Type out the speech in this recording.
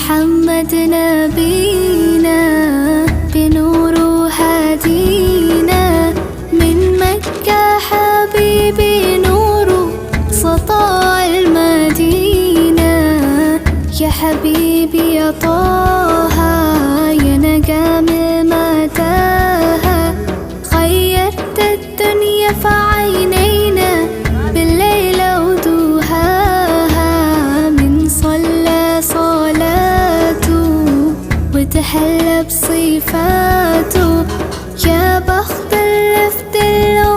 محمد نبينا بنور هدينا من مكة حبيبي نور سطاع المدينة. يا حبيبي يا طه يا نجم متاهة غيرت الدنيا في عينينا بالليل ودوهاها. من صلى صلاته وتحلى بصفاته